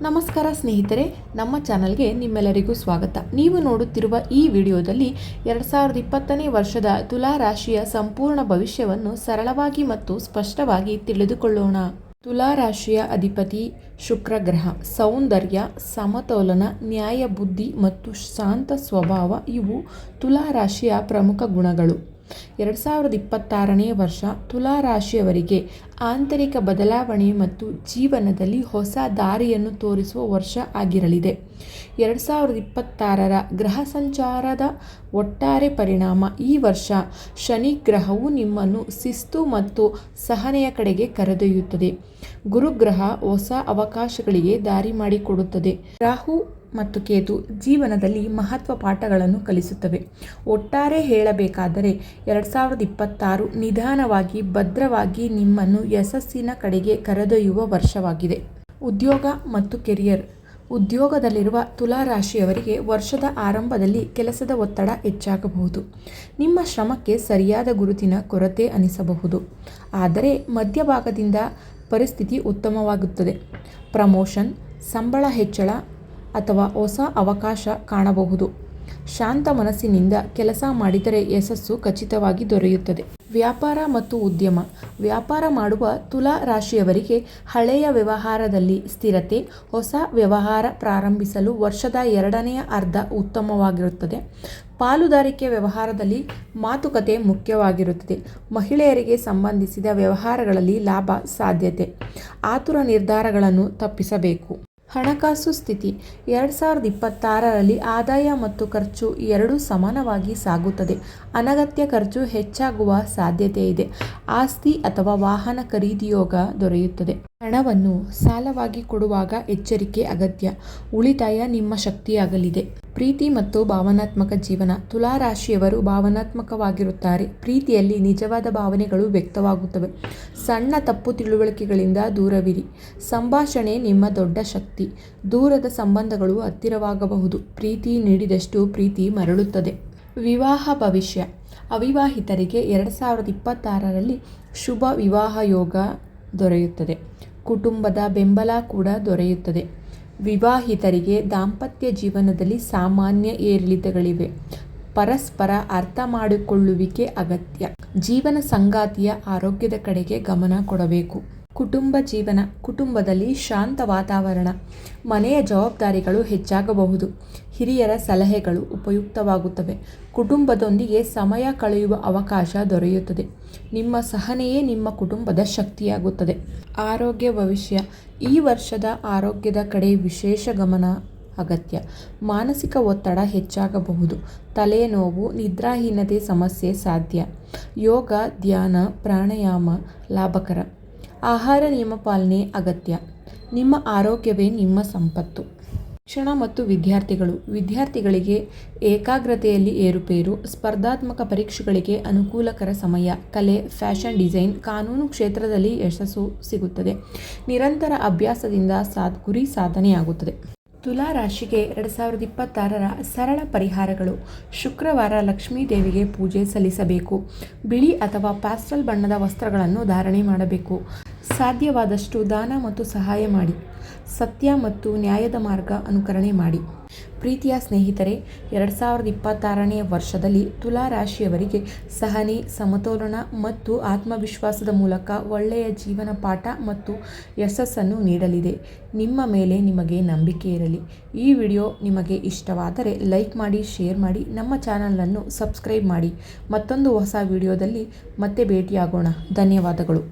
ನಮಸ್ಕಾರ ಸ್ನೇಹಿತರೆ, ನಮ್ಮ ಚಾನಲ್ಗೆ ನಿಮ್ಮೆಲ್ಲರಿಗೂ ಸ್ವಾಗತ. ನೀವು ನೋಡುತ್ತಿರುವ ಈ ವಿಡಿಯೋದಲ್ಲಿ 2020ನೇ ವರ್ಷದ ತುಲಾ ರಾಶಿಯ ಸಂಪೂರ್ಣ ಭವಿಷ್ಯವನ್ನು ಸರಳವಾಗಿ ಮತ್ತು ಸ್ಪಷ್ಟವಾಗಿ ತಿಳಿದುಕೊಳ್ಳೋಣ. ತುಲಾ ರಾಶಿಯ ಅಧಿಪತಿ ಶುಕ್ರ ಗ್ರಹ. ಸೌಂದರ್ಯ, ಸಮತೋಲನ, ನ್ಯಾಯ ಬುದ್ಧಿ ಮತ್ತು ಶಾಂತ ಸ್ವಭಾವ ಇವು ತುಲಾ ರಾಶಿಯ ಪ್ರಮುಖ ಗುಣಗಳು. 2026ನೇ ವರ್ಷ ತುಲಾ ರಾಶಿಯವರಿಗೆ ಆಂತರಿಕ ಬದಲಾವಣೆ ಮತ್ತು ಜೀವನದಲ್ಲಿ ಹೊಸ ದಾರಿಯನ್ನು ತೋರಿಸುವ ವರ್ಷ ಆಗಿರಲಿದೆ. 2026ರ ಗ್ರಹ ಸಂಚಾರದ ಒಟ್ಟಾರೆ ಪರಿಣಾಮ. ಈ ವರ್ಷ ಶನಿ ಗ್ರಹವು ನಿಮ್ಮನ್ನು ಶಿಸ್ತು ಮತ್ತು ಸಹನೆಯ ಕಡೆಗೆ ಕರೆದೊಯ್ಯುತ್ತದೆ. ಗುರುಗ್ರಹ ಹೊಸ ಅವಕಾಶಗಳಿಗೆ ದಾರಿ ಮಾಡಿಕೊಡುತ್ತದೆ. ರಾಹು ಮತ್ತು ಕೇತು ಜೀವನದಲ್ಲಿ ಮಹತ್ವ ಪಾಠಗಳನ್ನು ಕಲಿಸುತ್ತವೆ. ಒಟ್ಟಾರೆ ಹೇಳಬೇಕಾದರೆ 2026 ನಿಧಾನವಾಗಿ ಭದ್ರವಾಗಿ ನಿಮ್ಮನ್ನು ಯಶಸ್ಸಿನ ಕಡೆಗೆ ಕರೆದೊಯ್ಯುವ ವರ್ಷವಾಗಿದೆ. ಉದ್ಯೋಗ ಮತ್ತು ಕೆರಿಯರ್. ಉದ್ಯೋಗದಲ್ಲಿರುವ ತುಲಾ ರಾಶಿಯವರಿಗೆ ವರ್ಷದ ಆರಂಭದಲ್ಲಿ ಕೆಲಸದ ಒತ್ತಡ ಹೆಚ್ಚಾಗಬಹುದು. ನಿಮ್ಮ ಶ್ರಮಕ್ಕೆ ಸರಿಯಾದ ಗುರುತಿನ ಕೊರತೆ ಅನಿಸಬಹುದು. ಆದರೆ ಮಧ್ಯಭಾಗದಿಂದ ಪರಿಸ್ಥಿತಿ ಉತ್ತಮವಾಗುತ್ತದೆ. ಪ್ರಮೋಷನ್, ಸಂಬಳ ಹೆಚ್ಚಳ ಅಥವಾ ಹೊಸ ಅವಕಾಶ ಕಾಣಬಹುದು. ಶಾಂತ ಮನಸ್ಸಿನಿಂದ ಕೆಲಸ ಮಾಡಿದರೆ ಯಶಸ್ಸು ಖಚಿತವಾಗಿ ದೊರೆಯುತ್ತದೆ. ವ್ಯಾಪಾರ ಮತ್ತು ಉದ್ಯಮ. ವ್ಯಾಪಾರ ಮಾಡುವ ತುಲಾ ರಾಶಿಯವರಿಗೆ ಹಳೆಯ ವ್ಯವಹಾರದಲ್ಲಿ ಸ್ಥಿರತೆ. ಹೊಸ ವ್ಯವಹಾರ ಪ್ರಾರಂಭಿಸಲು ವರ್ಷದ ಎರಡನೆಯ ಅರ್ಧ ಉತ್ತಮವಾಗಿರುತ್ತದೆ. ಪಾಲುದಾರಿಕೆ ವ್ಯವಹಾರದಲ್ಲಿ ಮಾತುಕತೆ ಮುಖ್ಯವಾಗಿರುತ್ತದೆ. ಮಹಿಳೆಯರಿಗೆ ಸಂಬಂಧಿಸಿದ ವ್ಯವಹಾರಗಳಲ್ಲಿ ಲಾಭ ಸಾಧ್ಯತೆ. ಆತುರ ನಿರ್ಧಾರಗಳನ್ನು ತಪ್ಪಿಸಬೇಕು. ಹಣಕಾಸು ಸ್ಥಿತಿ. 2026ರಲ್ಲಿ ಆದಾಯ ಮತ್ತು ಖರ್ಚು ಎರಡೂ ಸಮಾನವಾಗಿ ಸಾಗುತ್ತದೆ. ಅನಗತ್ಯ ಖರ್ಚು ಹೆಚ್ಚಾಗುವ ಸಾಧ್ಯತೆ ಇದೆ. ಆಸ್ತಿ ಅಥವಾ ವಾಹನ ಖರೀದಿಯೋಗ ದೊರೆಯುತ್ತದೆ. ಹಣವನ್ನು ಸಾಲವಾಗಿ ಕೊಡುವಾಗ ಎಚ್ಚರಿಕೆ ಅಗತ್ಯ. ಉಳಿತಾಯ ನಿಮ್ಮ ಶಕ್ತಿಯಾಗಲಿದೆ. ಪ್ರೀತಿ ಮತ್ತು ಭಾವನಾತ್ಮಕ ಜೀವನ. ತುಲಾ ರಾಶಿಯವರು ಭಾವನಾತ್ಮಕವಾಗಿರುತ್ತಾರೆ. ಪ್ರೀತಿಯಲ್ಲಿ ನಿಜವಾದ ಭಾವನೆಗಳು ವ್ಯಕ್ತವಾಗುತ್ತವೆ. ಸಣ್ಣ ತಪ್ಪು ತಿಳುವಳಿಕೆಗಳಿಂದ ದೂರವಿರಿ. ಸಂಭಾಷಣೆ ನಿಮ್ಮ ದೊಡ್ಡ ಶಕ್ತಿ. ದೂರದ ಸಂಬಂಧಗಳು ಹತ್ತಿರವಾಗಬಹುದು. ಪ್ರೀತಿ ನೀಡಿದಷ್ಟು ಪ್ರೀತಿ ಮರಳುತ್ತದೆ. ವಿವಾಹ ಭವಿಷ್ಯ. ಅವಿವಾಹಿತರಿಗೆ 2026ರಲ್ಲಿ ಶುಭ ವಿವಾಹ ಯೋಗ ದೊರೆಯುತ್ತದೆ. ಕುಟುಂಬದ ಬೆಂಬಲ ಕೂಡ ದೊರೆಯುತ್ತದೆ. ವಿವಾಹಿತರಿಗೆ ದಾಂಪತ್ಯ ಜೀವನದಲ್ಲಿ ಸಾಮಾನ್ಯ ಏರಿಳಿತಗಳಿವೆ. ಪರಸ್ಪರ ಅರ್ಥ ಮಾಡಿಕೊಳ್ಳುವಿಕೆ ಅಗತ್ಯ. ಜೀವನ ಸಂಗಾತಿಯ ಆರೋಗ್ಯದ ಕಡೆಗೆ ಗಮನ ಕೊಡಬೇಕು. ಕುಟುಂಬ ಜೀವನ. ಕುಟುಂಬದಲ್ಲಿ ಶಾಂತ ವಾತಾವರಣ. ಮನೆಯ ಜವಾಬ್ದಾರಿಗಳು ಹೆಚ್ಚಾಗಬಹುದು. ಹಿರಿಯರ ಸಲಹೆಗಳು ಉಪಯುಕ್ತವಾಗುತ್ತವೆ. ಕುಟುಂಬದೊಂದಿಗೆ ಸಮಯ ಕಳೆಯುವ ಅವಕಾಶ ದೊರೆಯುತ್ತದೆ. ನಿಮ್ಮ ಸಹನೆಯೇ ನಿಮ್ಮ ಕುಟುಂಬದ ಶಕ್ತಿಯಾಗುತ್ತದೆ. ಆರೋಗ್ಯ ಭವಿಷ್ಯ. ಈ ವರ್ಷದ ಆರೋಗ್ಯದ ಕಡೆ ವಿಶೇಷ ಗಮನ ಅಗತ್ಯ. ಮಾನಸಿಕ ಒತ್ತಡ ಹೆಚ್ಚಾಗಬಹುದು. ತಲೆನೋವು, ನಿದ್ರಾಹೀನತೆ ಸಮಸ್ಯೆ ಸಾಧ್ಯ. ಯೋಗ, ಧ್ಯಾನ, ಪ್ರಾಣಾಯಾಮ ಲಾಭಕರ. ಆಹಾರ ನಿಯಮ ಪಾಲನೆ ಅಗತ್ಯ. ನಿಮ್ಮ ಆರೋಗ್ಯವೇ ನಿಮ್ಮ ಸಂಪತ್ತು. ಶಿಕ್ಷಣ ಮತ್ತು ವಿದ್ಯಾರ್ಥಿಗಳು. ವಿದ್ಯಾರ್ಥಿಗಳಿಗೆ ಏಕಾಗ್ರತೆಯಲ್ಲಿ ಏರುಪೇರು. ಸ್ಪರ್ಧಾತ್ಮಕ ಪರೀಕ್ಷೆಗಳಿಗೆ ಅನುಕೂಲಕರ ಸಮಯ. ಕಲೆ, ಫ್ಯಾಷನ್ ಡಿಸೈನ್, ಕಾನೂನು ಕ್ಷೇತ್ರದಲ್ಲಿ ಯಶಸ್ಸು ಸಿಗುತ್ತದೆ. ನಿರಂತರ ಅಭ್ಯಾಸದಿಂದ ಗುರಿ ಸಾಧನೆಯಾಗುತ್ತದೆ. ತುಲಾ ರಾಶಿಗೆ 2026ರ ಸರಳ ಪರಿಹಾರಗಳು. ಶುಕ್ರವಾರ ಲಕ್ಷ್ಮೀ ದೇವಿಗೆ ಪೂಜೆ ಸಲ್ಲಿಸಬೇಕು. ಬಿಳಿ ಅಥವಾ ಪ್ಯಾಸ್ಟಲ್ ಬಣ್ಣದ ವಸ್ತ್ರಗಳನ್ನು ಧಾರಣೆ ಮಾಡಬೇಕು. ಸಾಧ್ಯವಾದಷ್ಟು ದಾನ ಮತ್ತು ಸಹಾಯ ಮಾಡಿ. ಸತ್ಯ ಮತ್ತು ನ್ಯಾಯದ ಮಾರ್ಗ ಅನುಕರಣೆ ಮಾಡಿ. ಪ್ರೀತಿಯ ಸ್ನೇಹಿತರೆ, 2026ನೇ ವರ್ಷದಲ್ಲಿ ತುಲಾ ರಾಶಿಯವರಿಗೆ ಸಹನೆ, ಸಮತೋಲನ ಮತ್ತು ಆತ್ಮವಿಶ್ವಾಸದ ಮೂಲಕ ಒಳ್ಳೆಯ ಜೀವನ ಪಾಠ ಮತ್ತು ಯಶಸ್ಸನ್ನು ನೀಡಲಿದೆ. ನಿಮ್ಮ ಮೇಲೆ ನಿಮಗೆ ನಂಬಿಕೆ ಇರಲಿ. ಈ ವಿಡಿಯೋ ನಿಮಗೆ ಇಷ್ಟವಾದರೆ ಲೈಕ್ ಮಾಡಿ, ಶೇರ್ ಮಾಡಿ, ನಮ್ಮ ಚಾನಲನ್ನು ಸಬ್ಸ್ಕ್ರೈಬ್ ಮಾಡಿ. ಮತ್ತೊಂದು ಹೊಸ ವಿಡಿಯೋದಲ್ಲಿ ಮತ್ತೆ ಭೇಟಿಯಾಗೋಣ. ಧನ್ಯವಾದಗಳು.